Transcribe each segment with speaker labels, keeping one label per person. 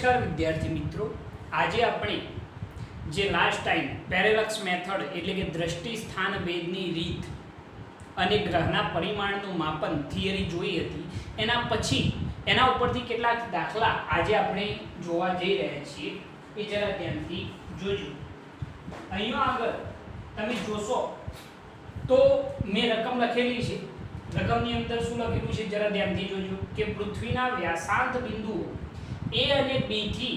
Speaker 1: નમસ્કાર વિદ્યાર્થી મિત્રો, આજે આપણે જે લાસ્ટ ટાઈમ પેરેલેક્સ મેથડ એટલે કે દ્રષ્ટિ સ્થાન ભેદની રીત અને ગ્રહના પરિમાણનું માપન થિયરી જોઈ હતી. એના પછી એના ઉપરથી કેટલાક દાખલા આજે આપણે જોવા જઈ રહ્યા છીએ. એ જરા ધ્યાનથી જોજો. અહીંયા આગળ તમે જોશો તો મેં રકમ લખેલી છે. રકમની અંદર શું લખેલું છે જરા ધ્યાનથી જોજો કે પૃથ્વીના વ્યાસાર્ધ બિંદુઓ A અને B થી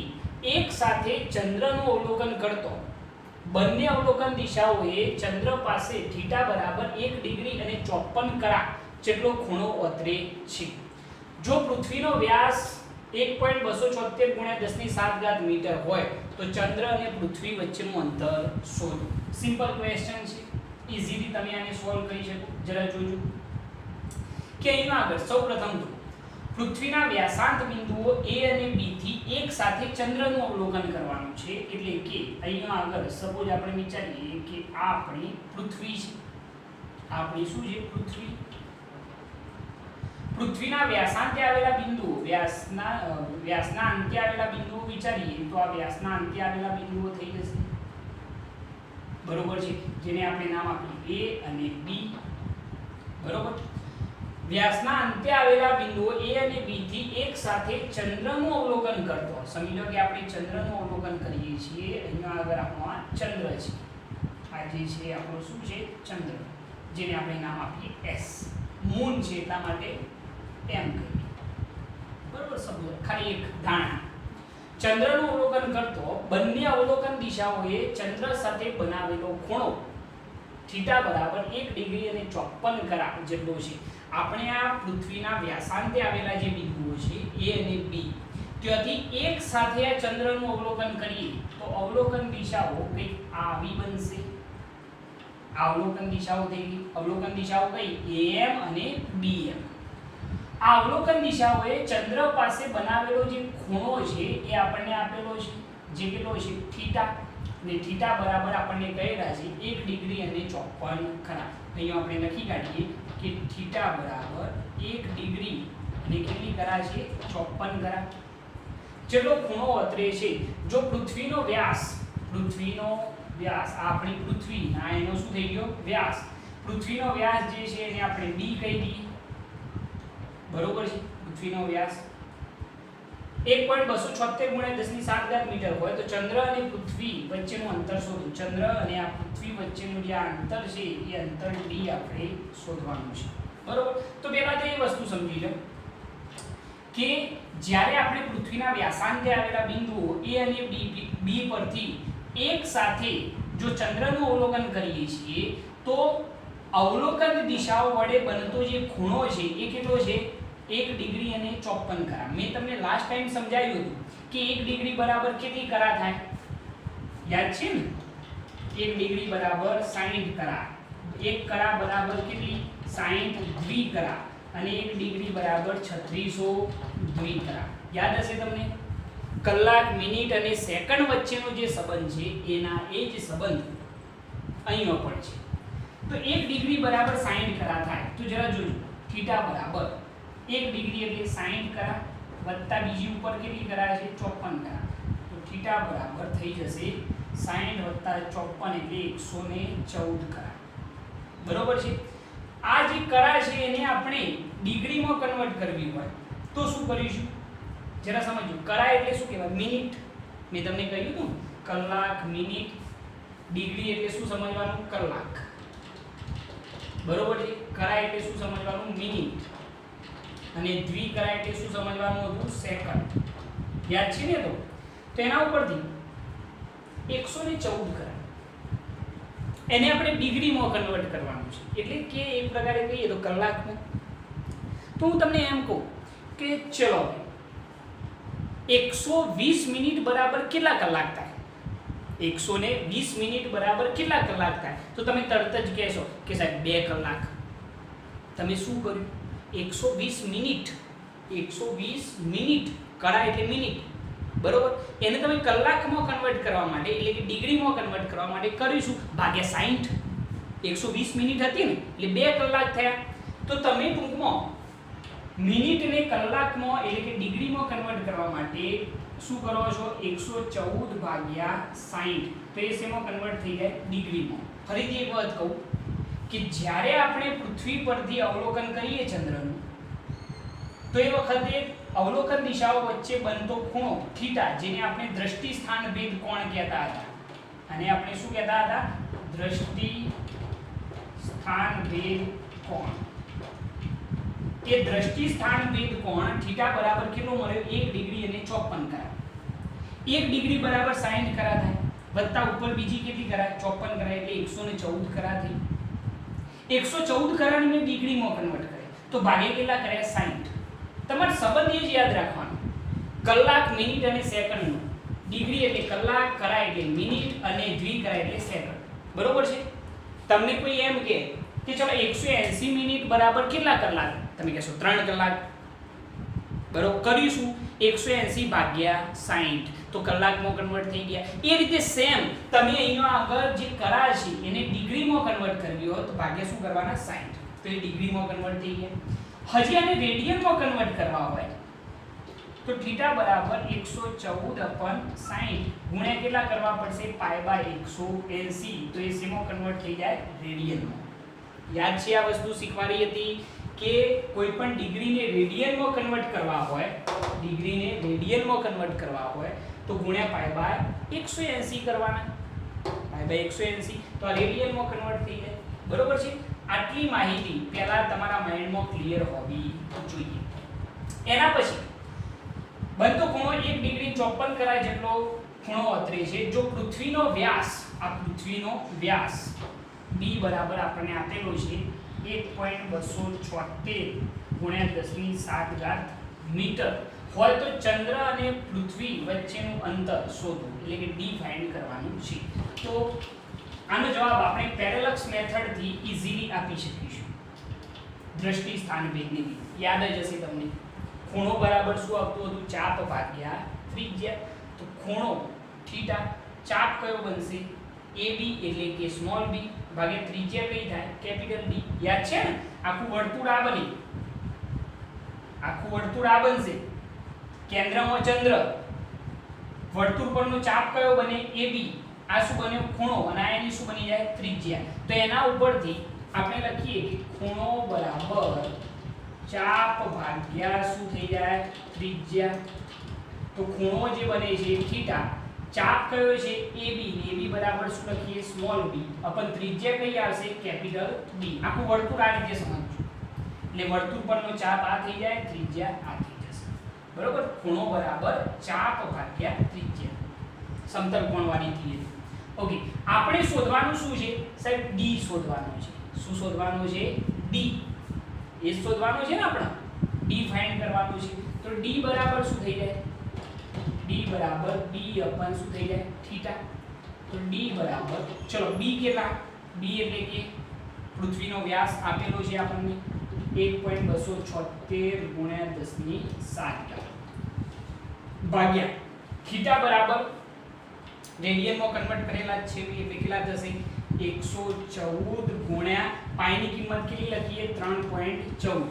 Speaker 1: એક સાથે ચંદ્રનું અવલોકન કરતો બંને અવલોકન દિશાઓએ ચંદ્ર પાસે થીટા બરાબર 1 ડિગ્રી અને 54 કરા જેટલો ખૂણો ઓતરે છે. જો પૃથ્વીનો વ્યાસ 1.276 × 10⁷ મીટર હોય તો ચંદ્ર અને પૃથ્વી વચ્ચેનું અંતર શોધો. સિમ્પલ ક્વેશ્ચન છે, ઈઝીલી તમે આને સોલ્વ કરી શકો. જરા જોજો કે અહીંયા આગળ સૌપ્રથમ તો પૃથ્વીના વ્યાસાર્ધ બિંદુઓ A અને B થી એક સાથે ચંદ્રનું અવલોકન કરવાનું છે. એટલે કે અહીંયા આગળ સપોઝ આપણે વિચારીએ કે આ આપણી પૃથ્વી છે. આપણી શું છે? પૃથ્વી. પૃથ્વીના વ્યાસાંતે આવેલા બિંદુઓ વ્યાસના અંતે આવેલા બિંદુઓ વિચારીએ તો આ વ્યાસના અંતે આવેલા બિંદુઓ થઈ જશે. બરોબર છે, જેને આપણે નામ આપ્યું A અને B. બરોબર. વ્યાસના અંતે આવેલા બિંદુઓ A અને B થી એક સાથે ચંદ્રનું અવલોકન કરતો. સમજી લો કે આપણે ચંદ્રનું અવલોકન કરીએ છીએ. અહીંયા આગળ આપણો આ ચંદ્ર છે. આ જે છે આપણો શું છે? ચંદ્ર, જેને આપણે નામ આપીએ S. મૂન છે એટલા માટે M કહીએ. બરોબર. સમજો ખાલી એક ધારણા. ચંદ્રનું અવલોકન કરતો બંને અવલોકન દિશાઓએ ચંદ્ર સાથે બનાવેલો ખૂણો થીટા બરાબર 1 ડિગ્રી અને 54 કરા જેટલો છે. આપણે આ પૃથ્વીના વ્યાસાંતે આવેલા જે બિંદુઓ છે A અને B ત્યાંથી એક સાથે આ ચંદ્રનું અવલોકન કરીએ તો અવલોકન દિશાઓ કઈ આવી બનશે. અવલોકન દિશાઓ થઈ ગઈ. અવલોકન દિશાઓ કઈ? AM અને BM. આ અવલોકન દિશાઓએ ચંદ્ર પાસે બનાવેલો જે ખૂણો છે એ આપણને આપેલો છે, જે કેટલો છે? થીટા. ને થીટા બરાબર આપણને કહેલા છે 1 ડિગ્રી અને 54 ખરા. અહીંયા આપણે લખી કાઢીએ કે થીટા બરાબર 1 ડિગ્રી અને કેટલી કરા છે? 54 કરા જેટલો ખૂણો ઓતરે છે. જો પૃથ્વીનો વ્યાસ આ આપણી પૃથ્વી, આ એનો શું થઈ ગયો? વ્યાસ. પૃથ્વીનો વ્યાસ જે છે એને આપણે b કહી દઈએ. બરોબર છે. પૃથ્વીનો વ્યાસ 1.276 × 10⁷ મીટર હોય તો ચંદ્ર અને પૃથ્વી વચ્ચેનું અંતર શોધો. ચંદ્ર અને આ પૃથ્વી વચ્ચેનું જે અંતર છે એ અંતર d આપણે શોધવાનું છે. બરોબર. તો પહેલા તો એ વસ્તુ સમજી લો કે જ્યારે આપણે પૃથ્વીના વ્યાસાંતે આવેલા બિંદુઓ A અને B પરથી એક સાથે જો ચંદ્રનું અવલોકન કરીએ છીએ તો અવલોકન દિશાઓ વડે બનતો જે ખૂણો છે એ કેટલો છે? 1 ડિગ્રી અને 54 કરા. મેં તમને લાસ્ટ ટાઈમ સમજાવ્યું હતું કે 1 ડિગ્રી બરાબર કેટલી કરા થાય? યાદ છે ને? 1 ડિગ્રી બરાબર 60 કરા. 1 કરા બરાબર કેટલી? 60 દ્વિ કરા. અને 1 ડિગ્રી બરાબર 3600 દ્વિ કરા. યાદ હશે તમને? કલાક, મિનિટ અને સેકન્ડ વચ્ચેનો જે સંબંધ છે એના એ જ સંબંધ અહીંયા પણ છે. તો 1 ડિગ્રી બરાબર 60 કરા થાય. તો જરા જોજો થીટા બરાબર 1 ડિગ્રી એટલે 60 કરા વત્તા બીજી ઉપર કેટલી કરા છે? 54 કરા. તો થીટા બરાબર થઈ જશે 60 + 54 એટલે 114 કરા. બરોબર છે. આ જે કરા છે એને આપણે ડિગ્રીમાં કન્વર્ટ કરવી હોય તો શું કરીશું? જરા સમજો. કરા એટલે શું કહેવાય? મિનિટ. મેં તમને કહ્યું હતું કલાક, મિનિટ. ડિગ્રી એટલે શું સમજવાનું? કલાક. બરોબર છે. કરા એટલે શું સમજવાનું? મિનિટ. અને દ્વિ કરા એટલે શું સમજવાનું હતું? સેકન્ડ. યાદ છે ને? તો એના ઉપરથી 114 કરા એને આપણે ડિગ્રીમાં કન્વર્ટ કરવાનું છે. એટલે કે એક પ્રકારે કહીએ તો કલાકમાં. તો હું તમને એમ કહું કે ચલો 120 મિનિટ બરાબર કેટલા કલાક થાય? 120 મિનિટ બરાબર કેટલા કલાક થાય? તો તમે તરત જ કહેશો કે સાહેબ 2 કલાક. તમે શું કર્યું? 120 મિનિટ કરા એટલે મિનિટ. બરોબર. એને તમે કલાકમાં કન્વર્ટ કરવા માટે એટલે કે ડિગ્રીમાં કન્વર્ટ કરવા માટે કરીશું ભાગ્યા 60. 120 મિનિટ હતી ને એટલે 2 કલાક થયા. તો તમે ટૂંકમાં મિનિટને કલાકમાં એટલે કે ડિગ્રીમાં કન્વર્ટ કરવા માટે શું કરો છો 114 ભાગ્યા 60 તો એ શેમાં કન્વર્ટ થઈ જાય ડિગ્રીમાં. ફરીથી એક વાત કહું કે જ્યારે આપણે પૃથ્વી પરથી અવલોકન કરીએ ચંદ્રનું તો એ વખતે અવલોકન દિશાઓ વચ્ચે બનતો ખૂણો થીટા જેને આપણે દ્રષ્ટિ સ્થાન ભેદ કોણ કહેતા હતા અને આપણે શું કહેતા હતા દ્રષ્ટિ સ્થાન ભેદ કોણ. એ દ્રષ્ટિ સ્થાન ભેદ કોણ થીટા બરાબર કેટલો મળ્યો 1 ડિગ્રી અને 54 કરા. 1 ડિગ્રી બરાબર 60 કરા થાય વત્તા ઉપર બીજી કેટલી કરા 54 કરા એટલે 114 કરા થઈ. 114 કરાને મેં ડિગ્રીમાં કન્વર્ટ કરે તો ભાગે કેટલા કર્યા 60. તમારે સંબંધ એ જ યાદ રાખવાનો કલાક મિનિટ અને સેકન્ડનો. ડિગ્રી એટલે કલાક કરા એટલે મિનિટ અને દ્વિ કરા એટલે સેકન્ડ. બરોબર છે. તમને કોઈ એમ કે ચલો 180 મિનિટ બરાબર કેટલા કલાક તમે કહેશો 3 કલાક. બરોબર કરીશું 180 ભાગ્યા 60 તો કલાકમાં કન્વર્ટ થઈ ગયા. એ રીતે સેમ તમે અહીંયા આગળ જે કરા છે એને ડિગ્રીમાં કન્વર્ટ કરવી હોય તો ભાગ્યા શું કરવાના 60 તો એ ડિગ્રીમાં કન્વર્ટ થઈ ગયા. હજી આને રેડિયનમાં કન્વર્ટ કરવા હોય તો થીટા બરાબર 114/60 ગુણ્યા કેટલા કરવા પડશે π/180 તો એ શેમાં કન્વર્ટ થઈ જાય રેડિયનમાં. યાદ છે આ વસ્તુ શીખવાડી હતી કે કોઈ પણ ડિગ્રીને રેડિયનમાં કન્વર્ટ કરવા હોય તો ગુણ્યા π/180 કરવાના. π/180 તો આ રેડિયનમાં કન્વર્ટ થઈ જાય. બરોબર છે. આટલી માહિતી પહેલા તમારા માઇન્ડમાં ક્લિયર હોવી જોઈએ. એના પછી બનતો ખૂણો 1 ડિગ્રી 54 કરા જેટલો ખૂણો અત્રે છે. જો પૃથ્વીનો વ્યાસ b બરાબર આપણને આપેલો છે 1.276 ગુણ્યા 10⁷ મીટર હોય તો ચંદ્ર અને પૃથ્વી વચ્ચેનું અંતર શોધો એટલે કે d ફાઇન્ડ કરવાનું છે. તો આનો જવાબ આપણે પેરેલેક્સ મેથડ થી ઈઝીલી આપી શકીશું. દ્રષ્ટિ સ્થાન ભેદની રીત યાદ જ હશે તમને. ખૂણો બરાબર શું આવતું હતું ચાપ ભાગ્યા ત્રિજ્યા. તો ખૂણો થીટા ચાપ કયો બનશે AB એટલે કે સ્મોલ b ભાગ્યા ત્રિજ્યા કઈ થાય કેપિટલ D. યાદ છે ને આખું વર્તુળ આ બનશે કેન્દ્રમાં ચંદ્ર વર્તુળ પરનો ચાપ કયો બને AB આ શું બને ખૂણો અને આ એની શું બની જાય ત્રિજ્યા. તો એના ઉપરથી આપણે લખીએ કે ખૂણો બરાબર ચાપ ભાગ્યા શું થઈ જાય ત્રિજ્યા. તો ખૂણો જે બને છે થીટા ચાપ કયો છે AB AB બરાબર શું લખીએ સ્મોલ b અપન ત્રિજ્યા કઈ આવશે કેપિટલ D. આખું વર્તુળ આ રીતે સમજજો એટલે વર્તુળ પરનો ચાપ આ થઈ જાય ત્રિજ્યા આ થઈ જશે. બરોબર. ખૂણો બરાબર ચાપ ભાગ્યા ત્રિજ્યા સમતલ કોણવાળી થિયરી. ઓકે આપણે શોધવાનું શું છે સાહેબ d શોધવાનું છે. શું શોધવાનું છે d એ શોધવાનું છે ને આપણે d ફાઇન્ડ કરવાનું છે. તો d બરાબર શું થઈ જાય d બરાબર b અપન શું થઈ જાય થીટા. તો d બરાબર ચલો b કેટલા b એટલે કે પૃથ્વીનો વ્યાસ આપેલો છે આપણને 1.276 ગુણ્યા 10⁷ ભાગ્યા થીટા બરાબર રેડિયનમાં કન્વર્ટ કરેલા છે એટલે કેટલા થશે 114 ગુણ્યા પાઈની કિંમત કેટલી લખીએ 3.14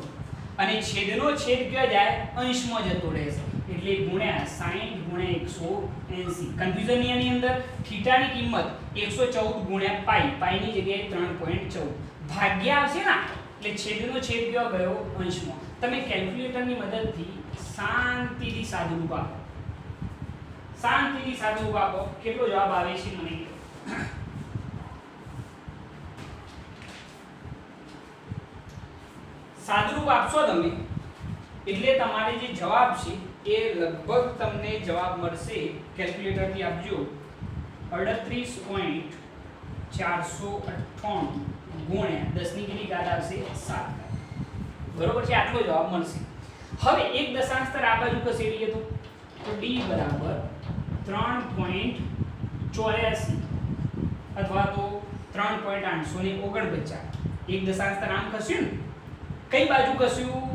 Speaker 1: અને છેદનો છેદ ક્યાં જાય અંશમાં જતો રહેશે એટલે ગુણ્યા 60 ગુણ્યા 180. કન્ફ્યુઝન ની આની અંદર થીટાની કિંમત 114 ગુણ્યા પાઈની જગ્યાએ 3.14 ભાગ્યા આવશે ને એટલે છેદનો છેદ કયો ગયો અંશમાં. તમે કેલ્ક્યુલેટરની મદદથી શાંતિથી સાદુરૂપ આપો કેટલો જવાબ આવે છે મને કહો. સાદુરૂપ આપશો તમે એટલે તમારે જે જવાબ છે એ લગભગ તમને જવાબ મળશે કેલ્ક્યુલેટર થી આપજો 38.498 ગુણ્યા 10 ની કેટલી ઘાત આવશે 7. બરોબર છે. આટલો જવાબ મળશે. હવે એક દશાંશ સ્થળ આ બાજુ ખસેડીએ તો d બરાબર 3.84 અથવા તો 3.849. એક દશાંશ સ્થળ આમ ખસ્યું ને કઈ બાજુ ખસ્યું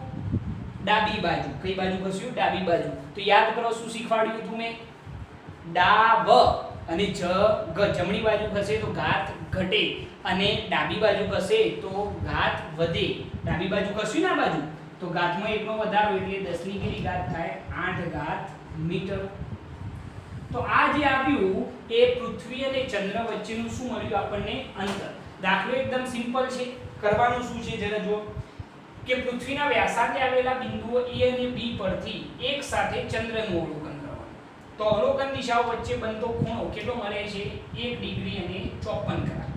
Speaker 1: ડાબી બાજુ. કઈ બાજુ ખસ્યું ડાબી બાજુ. તો યાદ કરો શું શીખવાડ્યું હતું મેં ડાબ અને જમણી બાજુ ખસે તો ઘાત ઘટે અને ડાબી બાજુ ખસે તો ઘાત વધે. ડાબી બાજુ ખસ્યું ને આ બાજુ તો ઘાતમાં એકનો વધારો એટલે 10 ની કેટલી ઘાત થાય 8 ઘાત મીટર. તો આ જે આવ્યું એ પૃથ્વી અને ચંદ્ર વચ્ચેનું શું મળ્યું આપણને અંતર. દાખલો એકદમ સિમ્પલ છે. કરવાનું શું છે જરા જુઓ કે પૃથ્વીના વ્યાસાર્ધે આવેલા બિંદુઓ A અને B પરથી એક સાથે ચંદ્રનું અવલોકન કરવાનું. તો અવલોકન દિશાઓ વચ્ચે બનતો ખૂણો કેટલો મળે છે? 1 ડિગ્રી અને 54 કરા.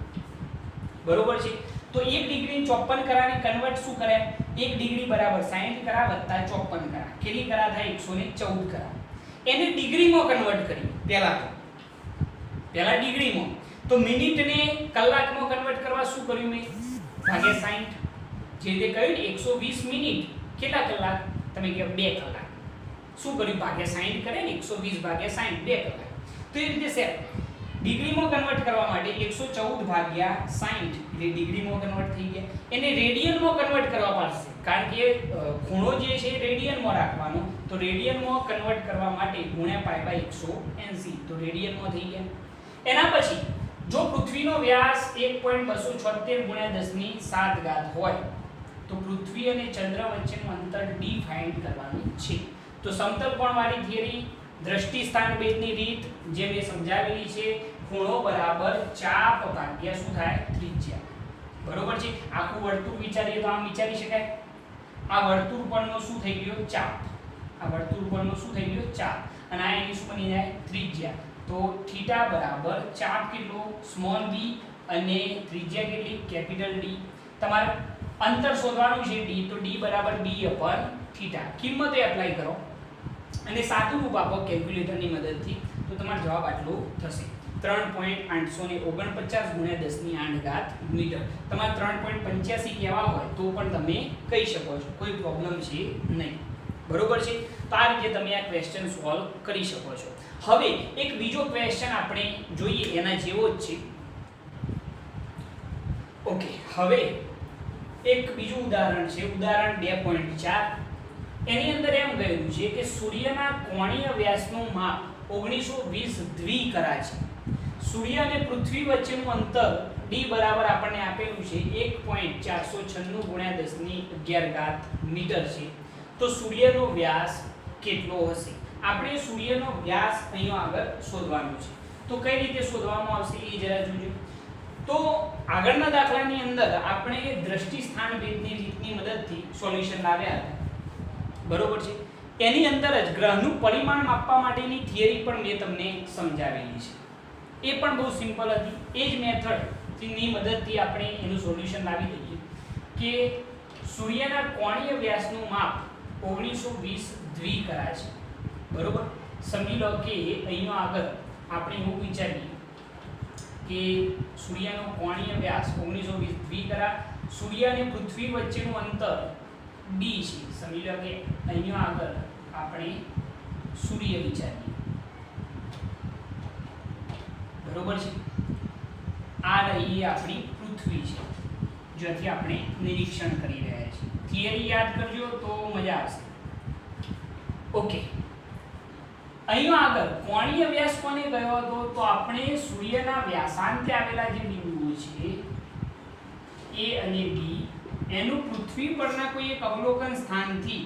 Speaker 1: બરોબર છે. તો 1 ડિગ્રી 54 કરાને કન્વર્ટ શું કરે? 1 ડિગ્રી બરાબર 60 કરા વત્તા 54 કરા. કેટલી કરા થાય? 114 કરા. એને ડિગ્રીમાં કન્વર્ટ કરી પહેલા ડિગ્રીમાં. તો મિનિટને કલાકમાં કન્વર્ટ કરવા શું કર્યું મેં? ભાગ્યા 60. જે રીતે કહ્યું ને 120 મિનિટ કેટલા કલાક? તમે કહો 2 કલાક. શું કર્યું? ભાગ્યા 60 કરે ને 120 ભાગ્યા 60 2 કલાક. તો એ રીતે સેટ ડિગ્રીમાં કન્વર્ટ કરવા માટે 114 ભાગ્યા 60 એટલે ડિગ્રીમાં કન્વર્ટ થઈ ગયા. એને રેડિયનમાં કન્વર્ટ કરવા પડશે કારણ કે ખૂણો જે છે રેડિયનમાં રાખવાનો. તો રેડિયનમાં કન્વર્ટ કરવા માટે ગુણ્યા પાઈ બાય 180 તો રેડિયનમાં થઈ ગયા. એના પછી જો પૃથ્વીનો વ્યાસ 1.276 ગુણ્યા 10⁷ હોય તો પૃથ્વી અને ચંદ્ર વચ્ચેનું અંતર d ફાઇન્ડ કરવાનું છે. તો સમતલકોણવાળી થિયરી, દ્રષ્ટિ સ્થાન ભેદની રીત જે મેં સમજાવેલી છે, ખૂણો બરાબર ચાપ ભાગ્યા શું થાય? ત્રિજ્યા. બરોબર છે. આખું વર્તુળ વિચારીએ તો આમ વિચારી શકાય. આ વર્તુળ પરનો શું થઈ ગયો? ચાપ. આ વર્તુળ પરનો શું થઈ ગયો? ચાપ. અને આ એની શું બની જાય? ત્રિજ્યા. તો થીટા બરાબર ચાપ કેટલો? સ્મોલ b અને ત્રિજ્યા કેટલી? Capital D. તમારે અંતર શોધવાનું છે d. તો d બરાબર b/θ. કિંમતે એપ્લાય કરો અને સાચું રૂપ આપો કેલ્ક્યુલેટરની મદદથી તો તમારો જવાબ આટલો થશે. 3.849 ગુણ્યા 10⁸ મીટર. તમારે 3.85 કહેવા હોય તો પણ તમે કહી શકો છો, કોઈ પ્રોબ્લેમ છે નહીં. બરોબર છે. તો આ રીતે તમે આ ક્વેશ્ચન સોલ્વ કરી શકો છો. હવે એક બીજો ક્વેશ્ચન આપણે જોઈએ એના જેવો જ છે. ઓકે, હવે એક બીજું ઉદાહરણ છે, ઉદાહરણ 2.4. એની અંદર એમ કહ્યું છે કે સૂર્યના કોણીય વ્યાસનું માપ 1920 દ્વિકરા છે. સૂર્ય અને પૃથ્વી વચ્ચેનું અંતર d બરાબર આપણને આપેલું છે 1.496 ગુણ્યા 10⁻11 મીટર છે. તો સૂર્યનો વ્યાસ કેટલો હશે? આપણે સૂર્યનો વ્યાસ અહીંયા આગળ શોધવાનો છે. તો કઈ રીતે શોધવામાં આવશે એ જરા જોજો. તો આગળના દાખલાની અંદર આપણે દ્રષ્ટિ સ્થાન ભેદની રીતની મદદથી સોલ્યુશન લાવ્યા હતા. બરોબર છે. એની અંદર જ ગ્રહનું પરિમાણ માપવા માટેની થિયરી પણ મેં તમને સમજાવેલી છે. એ પણ બહુ સિમ્પલ હતી. એ જ મેથડની મદદથી આપણે એનું સોલ્યુશન લાવી દઈએ કે સૂર્યના કોણીય વ્યાસનું માપ 1920 દ્વિકરા છે. બરોબર. સમજી લો કે અહીંયા આગળ આપણે એવું વિચારીએ કે સૂર્યનો કોણીય વ્યાસ 1920 દ્વિકરા, સૂર્ય અને પૃથ્વી વચ્ચેનું અંતર d છે. સમજી લો કે અહીંયા આગળ આપણે સૂર્ય વિચારીએ. બરોબર છે. આ રહી આપણી પૃથ્વી છે જ્યાંથી આપણે નિરીક્ષણ કરી રહ્યા છીએ. થિયરી યાદ કરજો તો મજા આવશે. ઓકે, અહીંયા આગળ કોણીય વ્યાસ કોને કયો હતો? તો આપણે સૂર્યના વ્યાસાંતે આવેલા જે બિંદુઓ છે A અને B એનું પૃથ્વી પરના કોઈ એક અવલોકન સ્થાનથી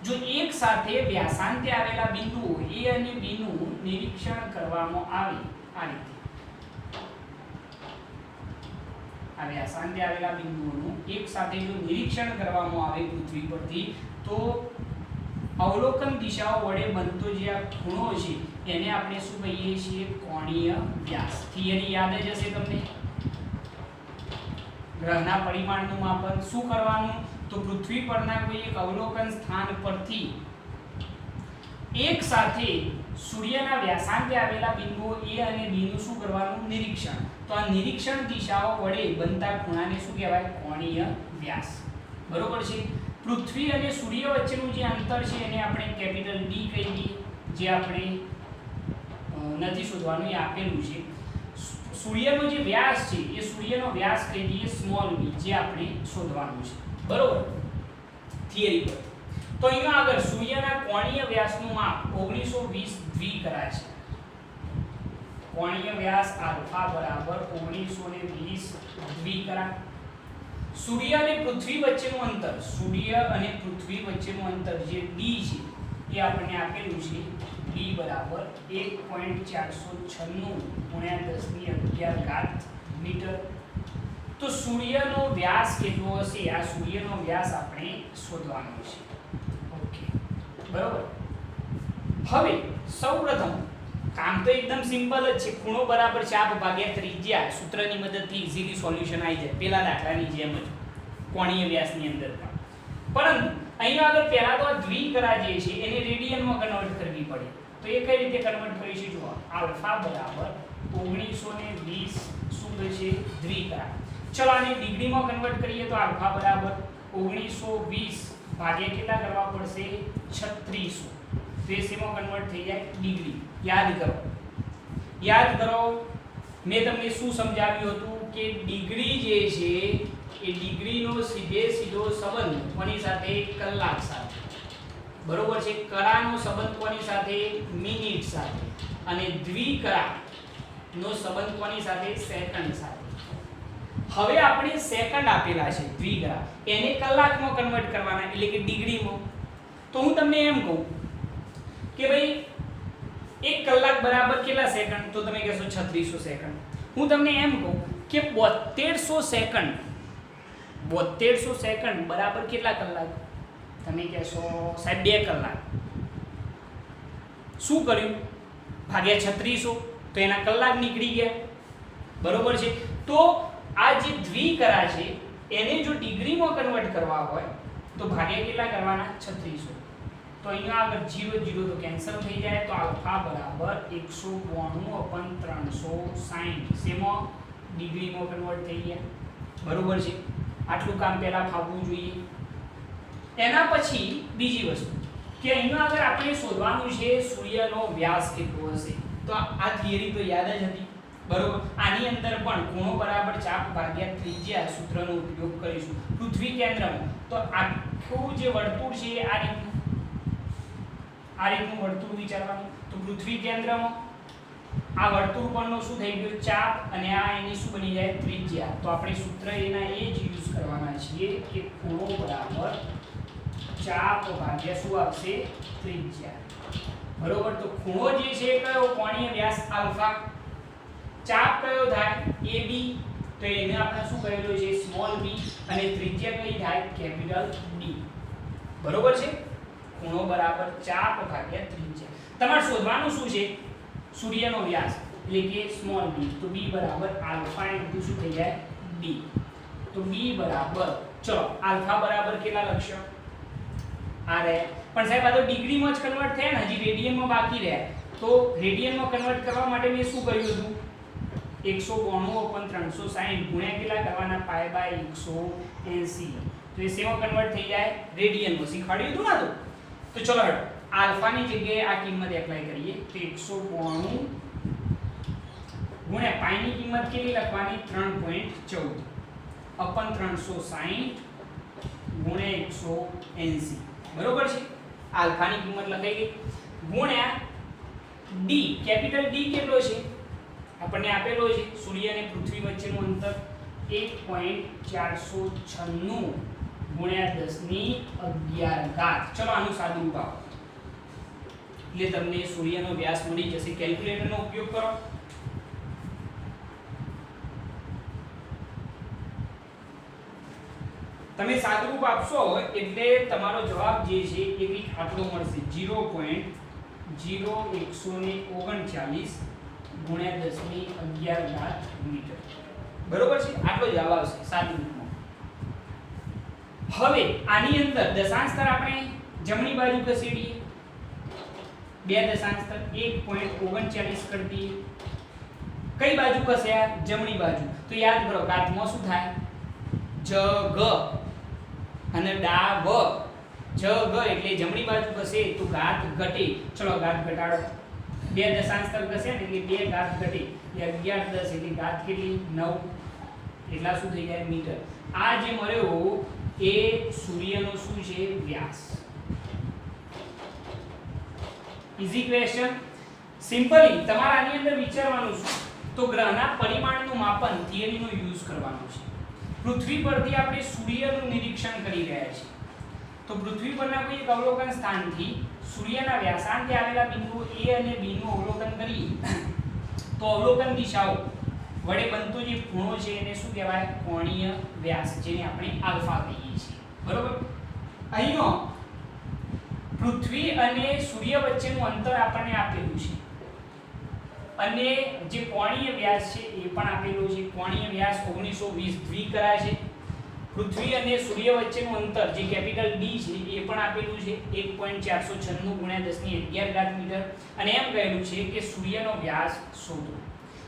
Speaker 1: જો એક સાથે વ્યાસાંતે આવેલા બિંદુઓ A અને B નું નિરીક્ષણ કરવામાં આવે આ રીતે. આ વ્યાસાંતે આવેલા બિંદુઓનું એક સાથે જો નિરીક્ષણ કરવામાં આવે પૃથ્વી પરથી તો અવલોકન દિશાઓ વડે બનતો જે આ ખૂણો છે એને આપણે શું કહીએ છીએ? કોણીય વ્યાસ. થિયરી યાદ જ હશે તમને. ગ્રહના પરિમાણનું માપન શું કરવાનું? તો પૃથ્વી પરના કોઈ એક અવલોકન સ્થાન પરથી એક સાથે સૂર્યના વ્યાસાંતે આવેલા બિંદુઓ A અને B નું શું કરવાનું? નિરીક્ષણ. તો આ નિરીક્ષણ દિશાઓ વડે બનતા ખૂણાને શું કહેવાય? કોણીય વ્યાસ. બરોબર છે. પૃથ્વી અને સૂર્ય વચ્ચેનું જે અંતર છે એને આપણે કેપિટલ D કહી દઈએ, જે આપણે નથી શોધવાનું, એ આપેલું છે. સૂર્યનો જે વ્યાસ છે એ સૂર્યનો વ્યાસ કહી દઈએ સ્મોલ b, જે આપણે શોધવાનું છે. બરોબર. થિયરી પર તો અહીંયા આગળ સૂર્યના કોણીય વ્યાસનું માપ 1920 દ્વિકરા છે. કોણીય વ્યાસ આલ્ફા બરાબર 1920 દ્વિકરા. સૂર્ય અને પૃથ્વી વચ્ચેનું અંતર, સૂર્ય અને પૃથ્વી વચ્ચેનું અંતર જે d છે એ આપણને આપેલું છે d બરાબર 1.496 ગુણ્યા 10^11 મીટર. તો સૂર્યનો વ્યાસ કેટલો હશે? આ સૂર્યનો વ્યાસ આપણે શોધવાનો છે. ઓકે, બરોબર. હવે સૌપ્રથમ કામ તો એકદમ સિમ્પલ જ છે. ખૂણો બરાબર ચાપ ભાગ્યા ત્રિજ્યા સૂત્રની મદદથી ઇઝીલી સોલ્યુશન આવી જાય, પેલા દાખલાની જેમ જ કોણીય વ્યાસની અંદર પણ. પરંતુ અહીંયા આગળ પહેલા તો આ દ્વિકરા જે છે એને રેડિયનમાં કન્વર્ટ કરવી પડે. તો એ કઈ રીતે કન્વર્ટ કરીશું? જુઓ, આલ્ફા બરાબર 1920 શું થશે? દ્વિકરા. ચલો આને ડિગ્રીમાં કન્વર્ટ કરીએ તો આલ્ફા બરાબર 1920 ભાગ્યા કેટલા કરવા પડશે? 3600. તો એ શેમાં કન્વર્ટ થઈ જાય? ડિગ્રી. યાદ કરો મેં તમને શું સમજાવ્યું હતું કે ડિગ્રી જે છે એ ડિગ્રીનો સીધો સંબંધ કોની સાથે? કલાક સાથે. બરોબર છે. કરાનો સંબંધ કોની સાથે? મિનિટ સાથે. અને દ્વિકરાનો સંબંધ કોની સાથે? સેકન્ડ સાથે. હવે આપણે સેકન્ડ આપેલા છે દ્વિકરા, એને કલાકમાં કન્વર્ટ કરવાના એટલે કે ડિગ્રીમાં. તો હું તમને એમ કહું કે ભાઈ 1 કલાક બરાબર કેટલા સેકન્ડ? તો તમે કહેશો 3600 સેકન્ડ. હું તમને એમ કહું કે 7200 સેકન્ડ 7200 સેકન્ડ બરાબર કેટલા કલાક? તમે કહેશો સાહેબ 2 કલાક. શું કર્યું? ભાગ્યા 3600 તો એના કલાક નીકળી ગયા. બરોબર છે. તો આ જે દ્વિકરા છે એને જો ડિગ્રીમાં કન્વર્ટ કરવા હોય તો ભાગ્યા કેટલા કરવાના? 3600. તો અહીંયા આગળ 0 0 તો કેન્સલ થઈ જાય. તો આલ્ફા બરાબર 192/360 શેમાં? ડિગ્રીમાં કન્વર્ટ થઈ ગયા. બરોબર છે. આટલું કામ પહેલા ફાવવું જોઈએ. એના પછી બીજી વસ્તુ કે અહીંયા આગળ આપણે શોધવાનું છે સૂર્યનો વ્યાસ કેટલો હશે. તો આ થિયરી તો યાદ જ હતી. બરોબર. આની અંદર પણ ખૂણો બરાબર ચાપ ભાગ્યા ત્રિજ્યા સૂત્રનો ઉપયોગ કરીશું. પૃથ્વી કેન્દ્રમાં તો આખું જે વર્તુળ છે આ રીતનું વર્તુળ વિચારવાનું. તો પૃથ્વી કેન્દ્રમાં આ વર્તુળ પરનો શું થઈ ગયો? ચાપ. અને આ એની શું બની જાય? ત્રિજ્યા. તો આપણે સૂત્ર એના એ જ યુઝ કરવાના છીએ કે ખૂણો બરાબર ચાપ ભાગ્યા શું આવશે? ત્રિજ્યા. બરોબર. તો ખૂણો જે છે કયો? કોણીય વ્યાસ આલ્ફા. ચાપ કયો થાય? AB. તો એને આપણે શું કહેલું છે? Small b. અને ત્રિજ્યા કઈ થાય? Capital D. બરોબર છે. ખૂણો બરાબર ચાપ ભાગ્યા ત્રિજ્યા. તમારે શોધવાનું શું છે? સૂર્યનો વ્યાસ એટલે કે સ્મોલ b. તો b બરાબર આલ્ફા ઇન્ટુ શું થઈ જાય? d. તો b બરાબર ચલો આલ્ફા બરાબર કેટલા લખશો? આ રહે. પણ સાહેબ આ તો ડિગ્રીમાં જ કન્વર્ટ થયા ને, હજી રેડિયનમાં બાકી રહ્યા. તો રેડિયનમાં કન્વર્ટ કરવા માટે મેં શું કર્યું હતું? 192/360 ગુણ્યા કેટલા કરવાના? π/180. તો એ શેમાં કન્વર્ટ થઈ જાય? રેડિયનમાં. શીખવાડ્યું હતું ને. તો ચલો હટ આલ્ફાની જગ્યાએ આ કિંમત એપ્લાય કરીએ. તો 192 ગુણ્યા પાઈની કિંમત કેટલી લખવાની? 3.14/360 ગુણ્યા 180. બરોબર છે. આલ્ફાની કિંમત લખાઈ ગઈ. ગુણ્યા ડી. કેપિટલ ડી કેટલો છે? આપણને આપેલો છે સૂર્ય અને પૃથ્વી વચ્ચેનું અંતર 1.496 ગુણ્યા 10^11. ચલો આનું સાદું રૂપ આપો એટલે તમને સૂર્યનો વ્યાસ મળી જશે. કેલ્ક્યુલેટરનો ઉપયોગ કરો. તમે સાદું રૂપ આપશો એટલે તમારો જવાબ જે છે એ કંઈક આટલો મળશે. 0.0139 ગુણ્યા 10^11 મીટર. બરોબર છે. આટલો જવાબ આવશે સાદું રૂપમાં. હવે આની અંદર દશાંશ સ્તર આપણે જમણી બાજુ ખસેડીએ. 2 દશાંશ સ્તર 1.39 કરી દઈએ. કઈ બાજુ ખસ્યા? જમણી બાજુ. તો યાદ કરો ઘાતમાં શું થાય? જ ગ અને ડા વ. જ ગ એટલે જમણી બાજુ ખસે તો ઘાત ઘટે. ચલો ઘાત ઘટાડો. 2 દશાંશ સ્તર ખસે ને એટલે 2 ઘાત ઘટે. 11 10 એટલે ઘાત કેટલી? 9. એટલા શું થઈ જાય? મીટર. આ જે મળ્યો એ સૂર્યનો શું છે? વ્યાસ. Easy question. સિમ્પલી તમારે આની અંદર વિચારવાનું છે તો ગ્રહના પરિમાણનું માપન થિયરીનો યુઝ કરવાનો છે. પૃથ્વી પરથી આપણે સૂર્યનું નિરીક્ષણ કરી રહ્યા છીએ. તો તો પૃથ્વી પરના કોઈ એક અવલોકન સ્થાનથી સૂર્યના વ્યાસાંતે આવેલા બિંદુઓ A અને B નું અવલોકન કરીએ તો અવલોકન દિશાઓ વડે બનતો જે ખૂણો છે એને શું કહેવાય? કોણીય વ્યાસ, જેને આપણે આલ્ફા કહીએ છીએ. બરોબર? અહીંનો પૃથ્વી અને સૂર્ય વચ્ચેનું અંતર આપણને આપેલું છે અને જે કોણીય વ્યાસ છે એ પણ આપેલો છે. કોણીય વ્યાસ 1920 દ્વિકરા છે. પૃથ્વી અને સૂર્ય વચ્ચેનું અંતર જે કેપિટલ D છે એ પણ આપેલું છે 1.496 × 1011 મીટર અને એમ કહેલું છે કે સૂર્યનો વ્યાસ શોધો.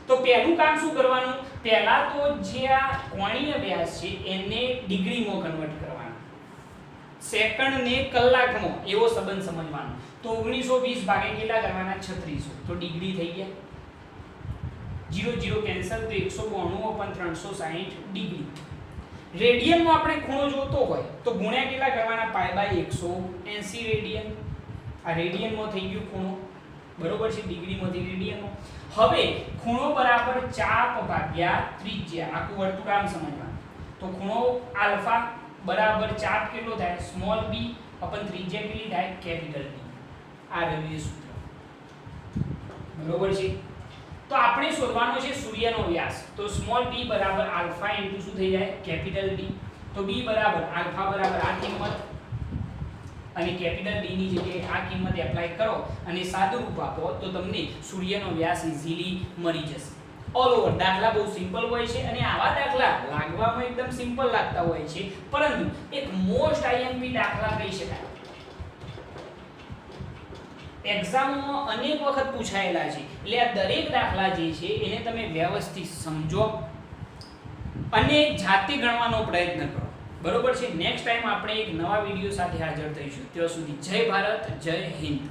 Speaker 1: તો પહેલું કામ શું કરવાનું? પહેલા તો જે આ કોણીય વ્યાસ છે એને ડિગ્રીમાં કન્વર્ટ કરવાનો, સેકન્ડ ને કલાકમાં એવો સંબંધ સમજવાનો. તો 1920 ભાગે કેટલા કરવાના? 3600. તો ડિગ્રી થઈ ગયા, 0 0 કેન્સલ, તો 192 / 360 ડિગ્રી. રેડિયનમાં આપણે ખૂણો જોતો હોય તો ગુણ્યા કેટલા કરવાના? π/180 રેડિયન. આ રેડિયનમાં થઈ ગયું ખૂણો, બરોબર છે? ડિગ્રીમાંથી રેડિયનમાં. હવે ખૂણો બરાબર ચાપ ભાગ્યા ત્રિજ્યા, આખું વર્તુળ આમ સમજવાનું. તો ખૂણો આલ્ફા બરાબર ચાપ કેટલો થાય? સ્મોલ b / ત્રિજ્યા કેટલી થાય? Capital D. આ રહ્યું એ સૂત્ર, બરોબર છે? તો આપણે શોધવાનો છે સૂર્યનો વ્યાસ. તો સ્મોલ b બરાબર આલ્ફા ઇન્ટુ શું થઈ જાય? Capital D. તો b બરાબર આલ્ફા બરાબર આ કિંમત અને કેપિટલ D ની જગ્યાએ આ કિંમત એપ્લાય કરો અને સાદુરૂપ આપો તો તમને સૂર્યનો વ્યાસ ઇઝીલી મળી જશે. ઓલ ઓવર દાખલા બહુ સિમ્પલ હોય છે અને આવા દાખલા લાગવામાં એકદમ સિમ્પલ લાગતા હોય છે, પરંતુ એક મોસ્ટ આઈએમપી દાખલા કહી શકાય. એક્ઝામમાં અનેક વખત પૂછાયેલા છે. એટલે આ દરેક દાખલા જે છે એને તમે વ્યવસ્થિત સમજો અને જાતે ગણવાનો પ્રયત્ન કરો. બરોબર છે? નેક્સ્ટ ટાઈમ આપણે એક નવા વિડિયો સાથે હાજર થઈશું. ત્યાં સુધી જય ભારત, જય હિન્દ.